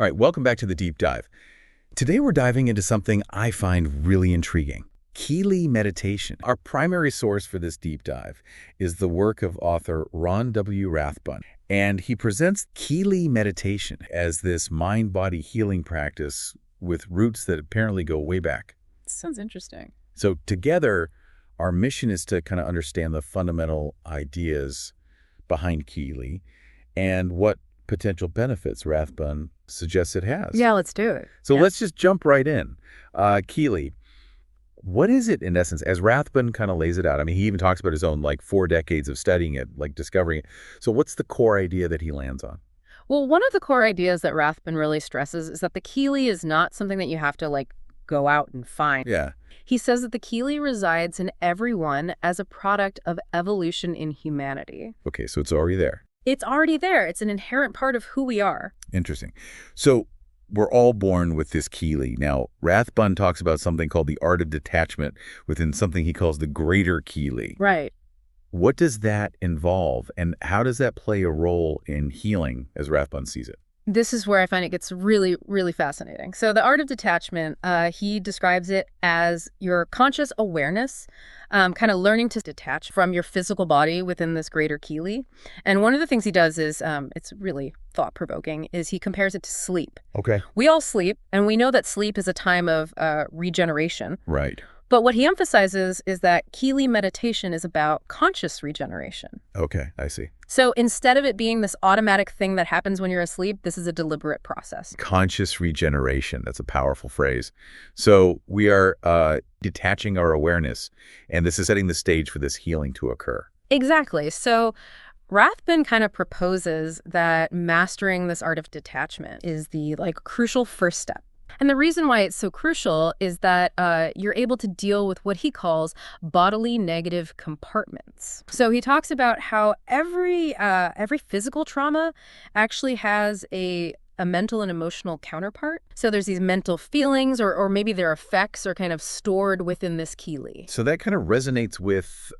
All right, welcome back to the deep dive. Today we're diving into something I find really intriguing. Kelee meditation. Our primary source for this deep dive is the work of author Ron W. Rathbun, and he presents Kelee meditation as this mind-body healing practice with roots that apparently go way back. Sounds interesting. So together, our mission is to kind of understand the fundamental ideas behind Kelee and what potential benefits Rathbun suggests it has. Yeah, let's do it. So let's just jump right in. Kelee, what is it in essence, as Rathbun kind of lays it out? I mean, he even talks about his own 4 decades of studying it, discovering it. So what's the core idea that he lands on? Well, one of the core ideas that Rathbun really stresses is that the Kelee is not something that you have to go out and find. Yeah. He says that the Kelee resides in everyone as a product of evolution in humanity. Okay, so it's already there. It's already there. It's an inherent part of who we are. Interesting. So we're all born with this Kelee. Now, Rathbun talks about something called the art of detachment within something he calls the greater Kelee. Right. What does that involve, and how does that play a role in healing as Rathbun sees it? This is where I find it gets really, really fascinating. So the art of detachment, he describes it as your conscious awareness, kind of learning to detach from your physical body within this greater Kelee. And one of the things he does is, it's really thought-provoking, is he compares it to sleep. Okay. We all sleep, and we know that sleep is a time of regeneration. Right. But what he emphasizes is that Kelee meditation is about conscious regeneration. Okay, I see. So instead of it being this automatic thing that happens when you're asleep, this is a deliberate process. Conscious regeneration. That's a powerful phrase. So we are detaching our awareness, and this is setting the stage for this healing to occur. Exactly. So Rathbun kind of proposes that mastering this art of detachment is the crucial first step. And the reason why it's so crucial is that you're able to deal with what he calls bodily negative compartments. So he talks about how every physical trauma actually has a mental and emotional counterpart. So there's these mental feelings or maybe their effects are kind of stored within this Kelee. So that kind of resonates with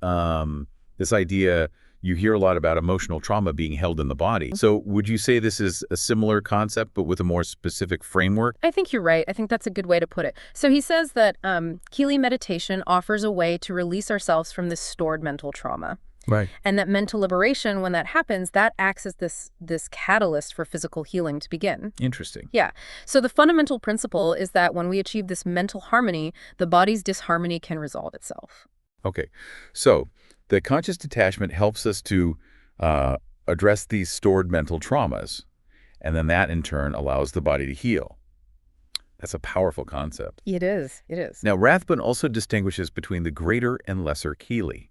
this idea. You hear a lot about emotional trauma being held in the body. So would you say this is a similar concept, but with a more specific framework? I think you're right. I think that's a good way to put it. So he says that Kelee meditation offers a way to release ourselves from this stored mental trauma. Right. And that mental liberation, when that happens, that acts as this catalyst for physical healing to begin. Interesting. Yeah. So the fundamental principle is that when we achieve this mental harmony, the body's disharmony can resolve itself. Okay. So the conscious detachment helps us to address these stored mental traumas, and then that in turn allows the body to heal. That's a powerful concept. It is. It is. Now, Rathbun also distinguishes between the greater and lesser Kelee.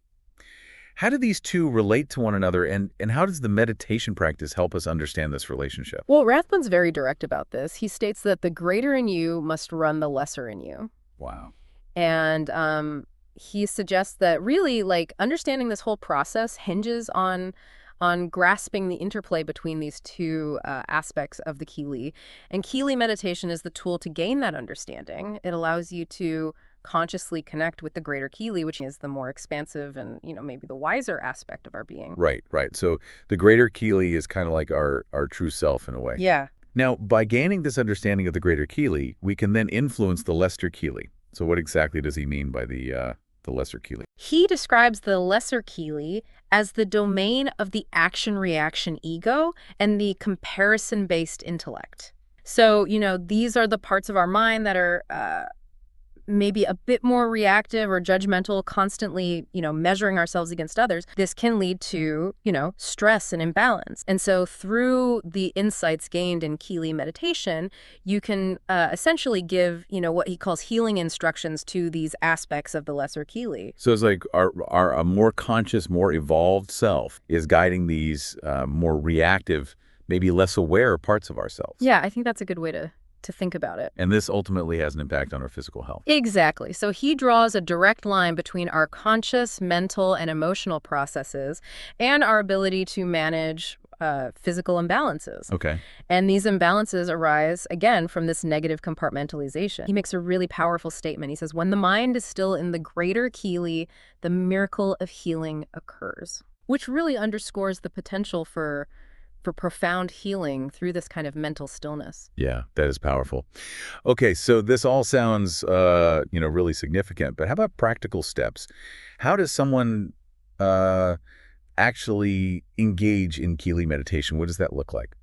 How do these two relate to one another, and how does the meditation practice help us understand this relationship? Well, Rathbun's very direct about this. He states that the greater in you must run the lesser in you. Wow. And he suggests that really understanding this whole process hinges on grasping the interplay between these two aspects of the Kelee. And Kelee meditation is the tool to gain that understanding. It allows you to consciously connect with the greater Kelee, which is the more expansive and, maybe the wiser aspect of our being. Right, right. So the greater Kelee is kind of like our true self in a way. Yeah. Now, by gaining this understanding of the greater Kelee, we can then influence the lesser Kelee. So what exactly does he mean by the lesser Kelee? He describes the lesser Kelee as the domain of the action-reaction ego and the comparison-based intellect. So, these are the parts of our mind that are maybe a bit more reactive or judgmental, constantly, measuring ourselves against others. This can lead to, stress and imbalance. And so through the insights gained in Kelee meditation, you can essentially give, what he calls healing instructions to these aspects of the lesser Kelee. So it's like our more conscious, more evolved self is guiding these more reactive, maybe less aware parts of ourselves. Yeah, I think that's a good way to think about it. And this ultimately has an impact on our physical health. Exactly. So he draws a direct line between our conscious, mental, and emotional processes and our ability to manage physical imbalances. Okay. And these imbalances arise, again, from this negative compartmentalization. He makes a really powerful statement. He says, when the mind is still in the greater Kelee, the miracle of healing occurs, which really underscores the potential for for profound healing through this kind of mental stillness. Yeah, that is powerful. Okay, so this all sounds, really significant, but how about practical steps? How does someone uh, actually engage in Kelee meditation? What does that look like?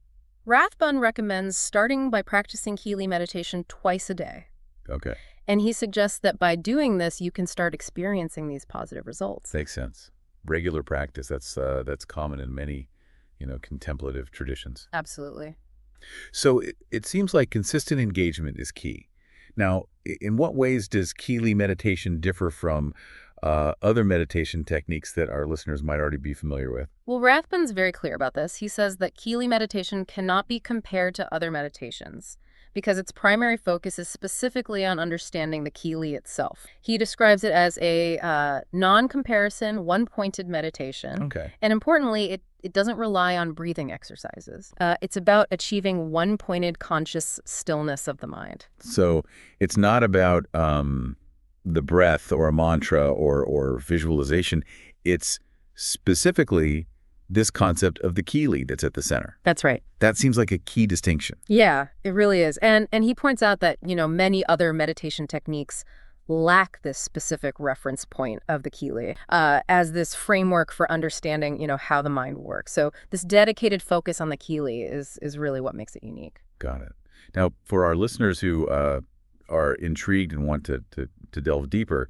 Rathbun recommends starting by practicing Kelee meditation twice a day. Okay, And he suggests that by doing this, you can start experiencing these positive results. makes sense. Regular practice, that's common in many, contemplative traditions. Absolutely. So it seems like consistent engagement is key. Now, in what ways does Kelee meditation differ from other meditation techniques that our listeners might already be familiar with? Well, Rathbun's very clear about this. He says that Kelee meditation cannot be compared to other meditations because its primary focus is specifically on understanding the Kelee itself. He describes it as a non-comparison, one-pointed meditation. Okay. And importantly, it doesn't rely on breathing exercises. It's about achieving one-pointed conscious stillness of the mind. So it's not about the breath or a mantra or visualization. It's specifically this concept of the Kelee that's at the center. That's right. That seems like a key distinction. Yeah, it really is. And he points out that, many other meditation techniques lack this specific reference point of the Kelee as this framework for understanding, how the mind works. So this dedicated focus on the Kelee is really what makes it unique. Got it. Now, for our listeners who are intrigued and want to delve deeper,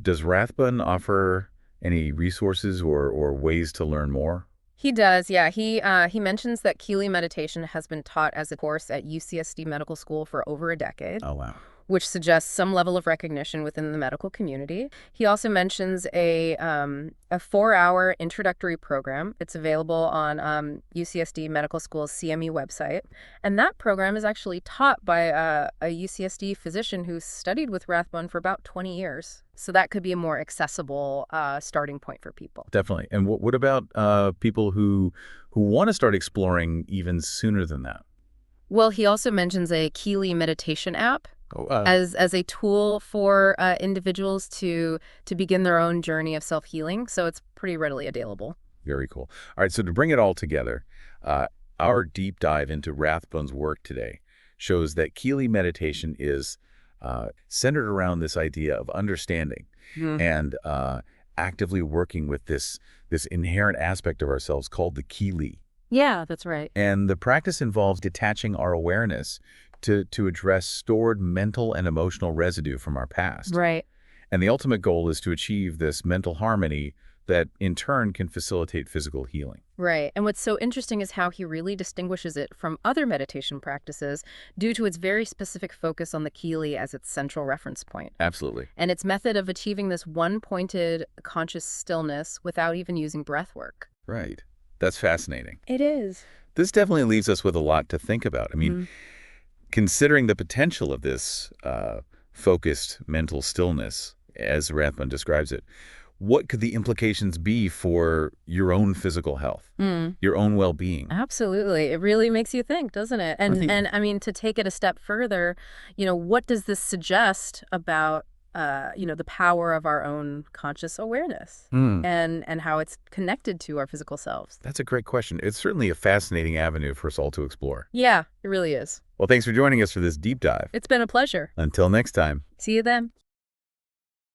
does Rathbun offer any resources or ways to learn more? He does, yeah. He mentions that Kelee meditation has been taught as a course at UCSD Medical School for over a decade, Oh, wow. which suggests some level of recognition within the medical community. He also mentions a 4-hour introductory program. It's available on UCSD Medical School's CME website. And that program is actually taught by a UCSD physician who's studied with Rathbun for about 20 years. So that could be a more accessible starting point for people. Definitely. And what about people who want to start exploring even sooner than that? Well, he also mentions a Kelee meditation app Oh, as a tool for individuals to begin their own journey of self-healing. So it's pretty readily available. very cool. All right, so to bring it all together, our deep dive into Rathbun's work today shows that Kelee meditation is centered around this idea of understanding and actively working with this inherent aspect of ourselves called the Kelee. Yeah, that's right. And the practice involves detaching our awareness to address stored mental and emotional residue from our past. Right. And the ultimate goal is to achieve this mental harmony that in turn can facilitate physical healing. Right. And what's so interesting is how he really distinguishes it from other meditation practices due to its very specific focus on the Kelee as its central reference point. Absolutely. And its method of achieving this one-pointed conscious stillness without even using breath work. Right. That's fascinating. It is. This definitely leaves us with a lot to think about. I mean, considering the potential of this focused mental stillness, as Rathbun describes it, what could the implications be for your own physical health, your own well-being? Absolutely. It really makes you think, doesn't it? Right. And I mean, to take it a step further, what does this suggest about, the power of our own conscious awareness and how it's connected to our physical selves? That's a great question. It's certainly a fascinating avenue for us all to explore. Yeah, it really is. Well, thanks for joining us for this deep dive. It's been a pleasure. Until next time. See you then.